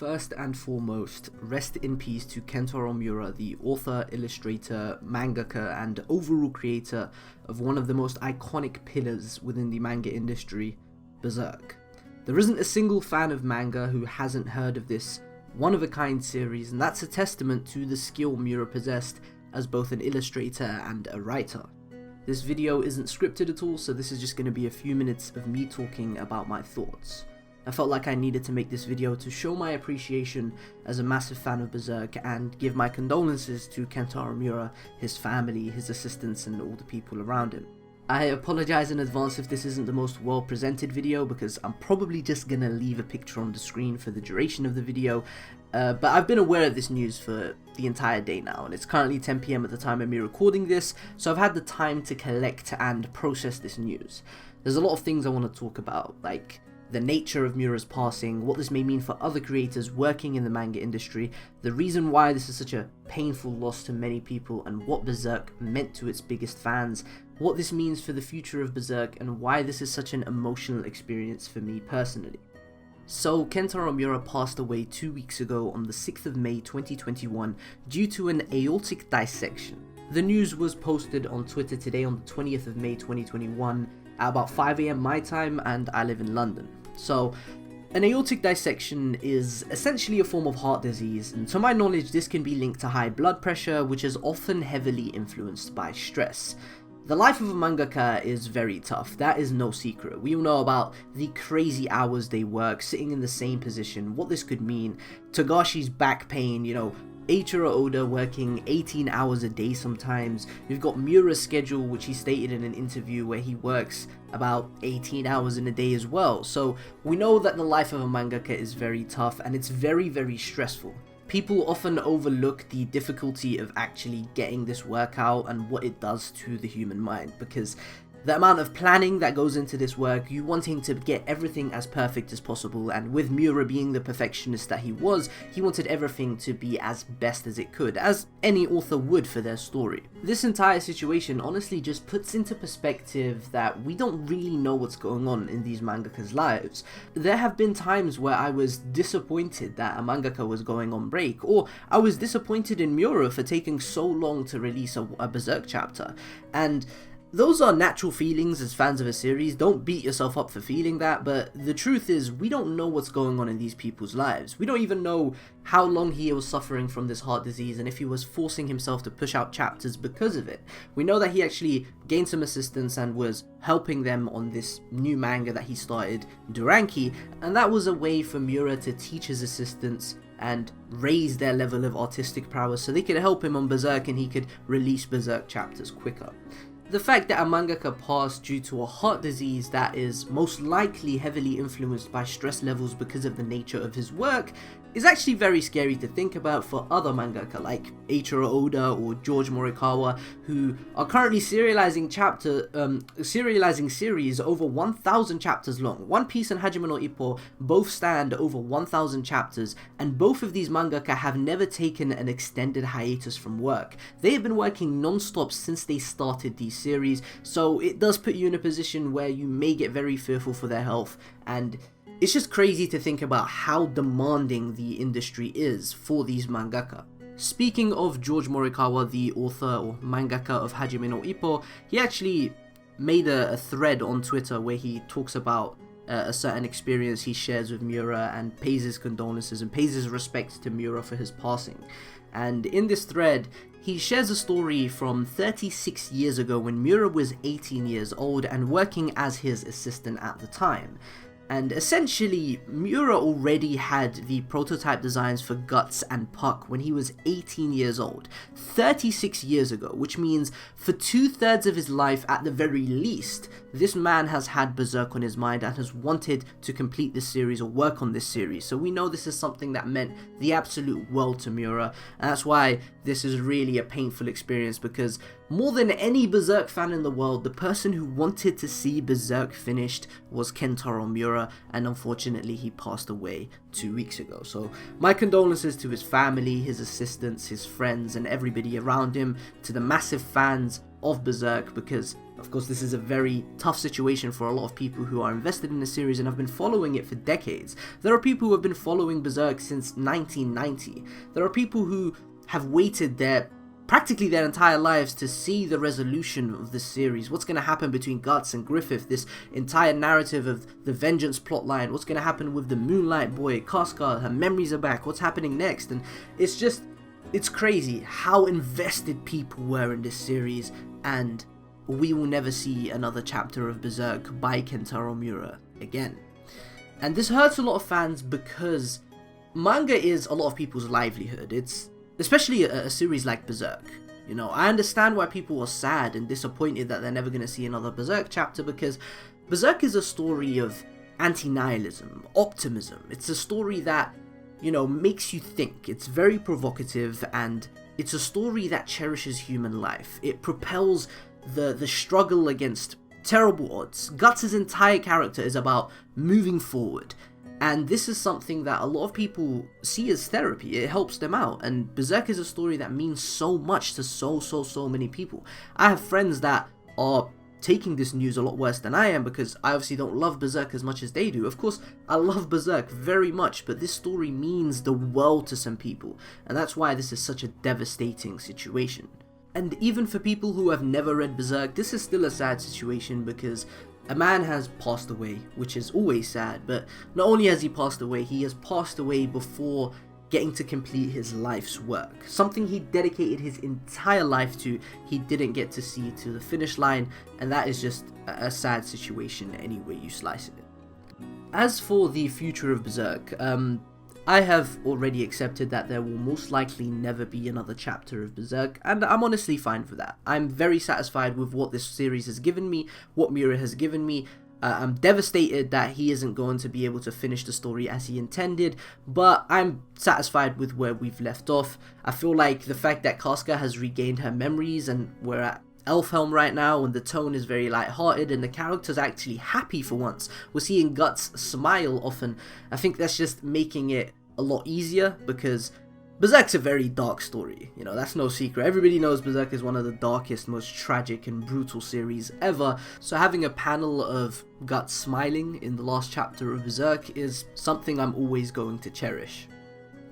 First and foremost, rest in peace to Kentaro Miura, the author, illustrator, mangaka, and overall creator of one of the most iconic pillars within the manga industry, Berserk. There isn't a single fan of manga who hasn't heard of this one-of-a-kind series, and that's a testament to the skill Miura possessed as both an illustrator and a writer. This video isn't scripted at all, so this is just going to be a few minutes of me talking about my thoughts. I felt like I needed to make this video to show my appreciation as a massive fan of Berserk and give my condolences to Kentaro Miura, his family, his assistants, and all the people around him. I apologize in advance if this isn't the most well presented video because I'm probably just gonna leave a picture on the screen for the duration of the video, but I've been aware of this news for the entire day now, and it's currently 10 PM at the time of me recording this, so I've had the time to collect and process this news. There's a lot of things I want to talk about, like the nature of Miura's passing, what this may mean for other creators working in the manga industry, the reason why this is such a painful loss to many people, and what Berserk meant to its biggest fans, what this means for the future of Berserk, and why this is such an emotional experience for me personally. So, Kentaro Miura passed away 2 weeks ago on the 6th of May 2021 due to an aortic dissection. The news was posted on Twitter today on the 20th of May 2021 at about 5 AM my time, and I live in London. So, an aortic dissection is essentially a form of heart disease, and to my knowledge this can be linked to high blood pressure, which is often heavily influenced by stress. The life of a mangaka is very tough, that is no secret. We all know about the crazy hours they work, sitting in the same position, what this could mean, Togashi's back pain, Eiichiro Oda working 18 hours a day sometimes. You've got Miura's schedule, which he stated in an interview where he works about 18 hours in a day as well. So we know that the life of a mangaka is very tough and it's very, very stressful. People often overlook the difficulty of actually getting this work out and what it does to the human mind, because the amount of planning that goes into this work, you wanting to get everything as perfect as possible, and with Miura being the perfectionist that he wanted everything to be as best as it could, as any author would for their story. This entire situation honestly just puts into perspective that we don't really know what's going on in these mangakas' lives. There have been times where I was disappointed that a mangaka was going on break, or I was disappointed in Miura for taking so long to release a Berserk chapter, and those are natural feelings as fans of a series. Don't beat yourself up for feeling that, but the truth is we don't know what's going on in these people's lives. We don't even know how long he was suffering from this heart disease and if he was forcing himself to push out chapters because of it. We know that he actually gained some assistance and was helping them on this new manga that he started, Duranki, and that was a way for Miura to teach his assistants and raise their level of artistic prowess so they could help him on Berserk and he could release Berserk chapters quicker. The fact that a mangaka passed due to a heart disease that is most likely heavily influenced by stress levels because of the nature of his work is actually very scary to think about for other mangaka like Eiichiro Oda or George Morikawa, who are currently serializing series over 1,000 chapters long. One Piece and Hajime no Ippo both stand over 1,000 chapters, and both of these mangaka have never taken an extended hiatus from work. They have been working non-stop since they started these series, so it does put you in a position where you may get very fearful for their health, and it's just crazy to think about how demanding the industry is for these mangaka. Speaking of George Morikawa, the author or mangaka of Hajime no Ippo, he actually made a thread on Twitter where he talks about a certain experience he shares with Miura and pays his condolences and pays his respects to Miura for his passing. And in this thread, he shares a story from 36 years ago when Miura was 18 years old and working as his assistant at the time. And essentially, Miura already had the prototype designs for Guts and Puck when he was 18 years old, 36 years ago, which means for 2/3 of his life at the very least, this man has had Berserk on his mind and has wanted to complete this series or work on this series. So we know this is something that meant the absolute world to Miura, and that's why this is really a painful experience, because more than any Berserk fan in the world, the person who wanted to see Berserk finished was Kentaro Miura, and unfortunately he passed away 2 weeks ago. So my condolences to his family, his assistants, his friends, and everybody around him, to the massive fans of Berserk, because of course this is a very tough situation for a lot of people who are invested in the series and have been following it for decades. There are people who have been following Berserk since 1990. There are people who have waited practically their entire lives to see the resolution of this series. What's going to happen between Guts and Griffith, this entire narrative of the Vengeance plotline, what's going to happen with the Moonlight Boy, Casca, her memories are back, what's happening next? And it's crazy how invested people were in this series, and we will never see another chapter of Berserk by Kentaro Miura again. And this hurts a lot of fans because manga is a lot of people's livelihood. It's especially a series like Berserk. You know, I understand why people are sad and disappointed that they're never going to see another Berserk chapter, because Berserk is a story of anti-nihilism, optimism. It's a story that, you know, makes you think. It's very provocative, and it's a story that cherishes human life. It propels the struggle against terrible odds. Guts' entire character is about moving forward. And this is something that a lot of people see as therapy. It helps them out. And Berserk is a story that means so much to so many people. I have friends that are taking this news a lot worse than I am, because I obviously don't love Berserk as much as they do. Of course, I love Berserk very much, but this story means the world to some people. And that's why this is such a devastating situation. And even for people who have never read Berserk, this is still a sad situation, because a man has passed away, which is always sad, but not only has he passed away before getting to complete his life's work. Something he dedicated his entire life to, he didn't get to see to the finish line, and that is just a sad situation any way you slice it. As for the future of Berserk, I have already accepted that there will most likely never be another chapter of Berserk, and I'm honestly fine for that. I'm very satisfied with what this series has given me, what Miura has given me. I'm devastated that he isn't going to be able to finish the story as he intended, but I'm satisfied with where we've left off. I feel like the fact that Casca has regained her memories, and we're at Elfhelm right now, and the tone is very light-hearted, and the character's actually happy for once. We're seeing Guts smile often. I think that's just making it a lot easier, because Berserk's a very dark story, you know, that's no secret. Everybody knows Berserk is one of the darkest, most tragic and brutal series ever, so having a panel of Guts smiling in the last chapter of Berserk is something I'm always going to cherish.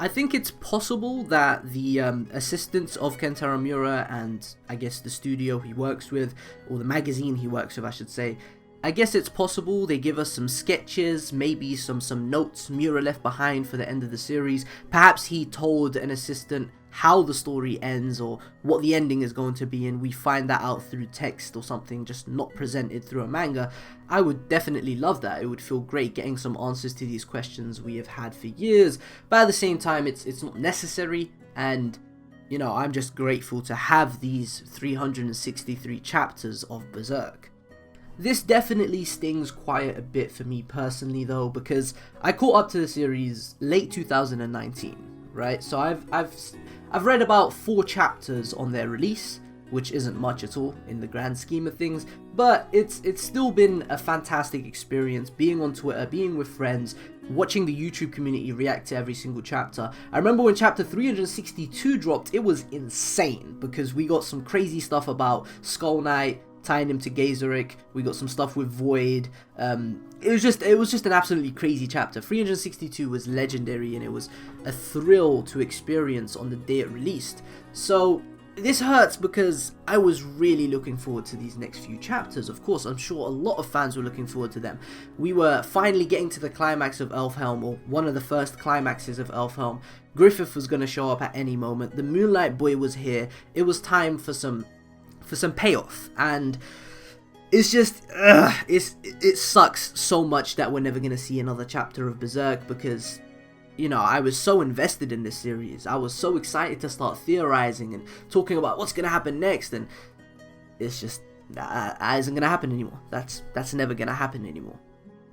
I think it's possible that the assistants of Kentaro Miura, and I guess the studio he works with, or the magazine he works with I should say, I guess it's possible they give us some sketches, maybe some notes Miura left behind for the end of the series. Perhaps he told an assistant how the story ends or what the ending is going to be, and we find that out through text or something, just not presented through a manga. I would definitely love that. It would feel great getting some answers to these questions we have had for years, but at the same time it's not necessary, and you know, I'm just grateful to have these 363 chapters of Berserk. This definitely stings quite a bit for me personally though, because I caught up to the series late 2019, right? So I've read about 4 chapters on their release, which isn't much at all in the grand scheme of things, but it's still been a fantastic experience being on Twitter, being with friends, watching the YouTube community react to every single chapter. I remember when chapter 362 dropped, it was insane, because we got some crazy stuff about Skull Knight, tying him to Gazeric. We got some stuff with Void. It was just an absolutely crazy chapter. 362 was legendary, and it was a thrill to experience on the day it released. So this hurts, because I was really looking forward to these next few chapters. Of course, I'm sure a lot of fans were looking forward to them. We were finally getting to the climax of Elfhelm, or one of the first climaxes of Elfhelm. Griffith was going to show up at any moment. The Moonlight Boy was here. It was time for some payoff, and it's just it sucks so much that we're never gonna see another chapter of Berserk, because you know, I was so invested in this series. I was so excited to start theorizing and talking about what's gonna happen next, and it's just that isn't gonna happen anymore. That's never gonna happen anymore.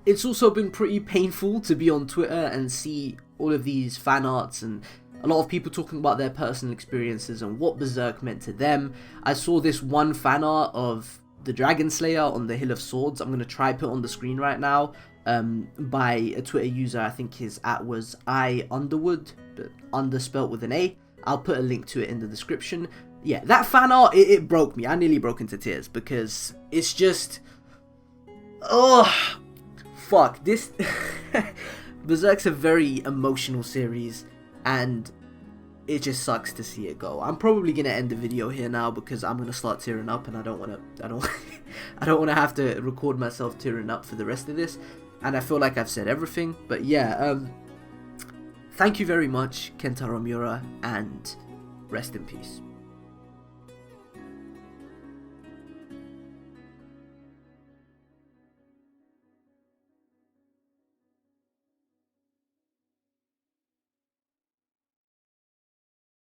It's also been pretty painful to be on Twitter and see all of these fan arts and a lot of people talking about their personal experiences and what Berserk meant to them. I saw this one fan art of the Dragon Slayer on the Hill of Swords. I'm going to try put on the screen right now, by a Twitter user. I think his @ was I Underwood, but under spelt with an A. I'll put a link to it in the description. yeah, that fan art, it broke me. I nearly broke into tears because it's just, oh, fuck, this, Berserk's a very emotional series, and it just sucks to see it go. I'm probably gonna end the video here now because I'm gonna start tearing up, and I don't want to, I don't want to have to record myself tearing up for the rest of this, and I feel like I've said everything. But yeah, thank you very much, Kentaro Miura, and rest in peace.